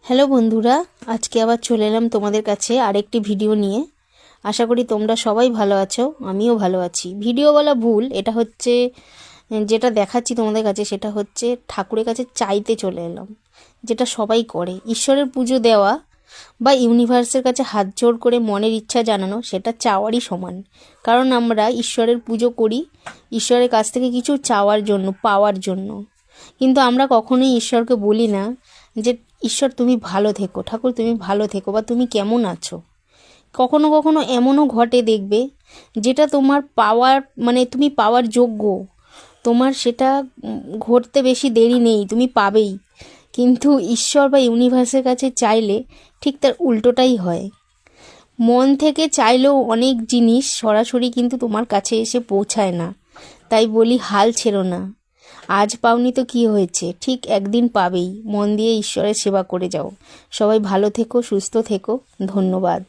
Hello বন্ধুরা, আজকে আবার চলে এলাম তোমাদের কাছে আরেকটি ভিডিও নিয়ে। আশা করি তোমরা সবাই ভালো আছো, আমিও ভালো আছি। ভিডিও বলা ভুল, এটা হচ্ছে যেটা দেখাচ্ছি তোমাদের কাছে সেটা হচ্ছে ঠাকুরের কাছে চাইতে চলে এলাম, যেটা সবাই করে। ঈশ্বরের পুজো দেওয়া বা ইউনিভার্সের কাছে হাত জোড় করে মনের ইচ্ছা জানানো, সেটা চাওয়ারই সমান। কারণ আমরা ঈশ্বরের পুজো করি ঈশ্বরের কাছ থেকে কিছু চাওয়ার জন্য, পাওয়ার জন্য। কিন্তু আমরা কখনোই ঈশ্বরকে বলি না যে ঈশ্বর তুমি ভালো থেকো, ঠাকুর তুমি ভালো থেকো, বা তুমি কেমন আছো। কখনো কখনো এমনও ঘটে, দেখবে যেটা তোমার পাওয়ার, মানে তুমি পাওয়ার যোগ্য, তোমার সেটা ঘটতে বেশি দেরি নেই, তুমি পাবেই। কিন্তু ঈশ্বর বা ইউনিভার্সের কাছে চাইলে ঠিক তার উল্টোটাই হয়। মন থেকে চাইলেও অনেক জিনিস সরাসরি কিন্তু তোমার কাছে এসে পৌঁছায় না। তাই বলি, হাল ছেড়ো না। আজ পাওনি তো কি হয়েছে, ঠিক একদিন পাবেই। মন দিয়ে ঈশ্বরের সেবা করে যাও। সবাই ভালো থেকো, সুস্থ থেকো। ধন্যবাদ।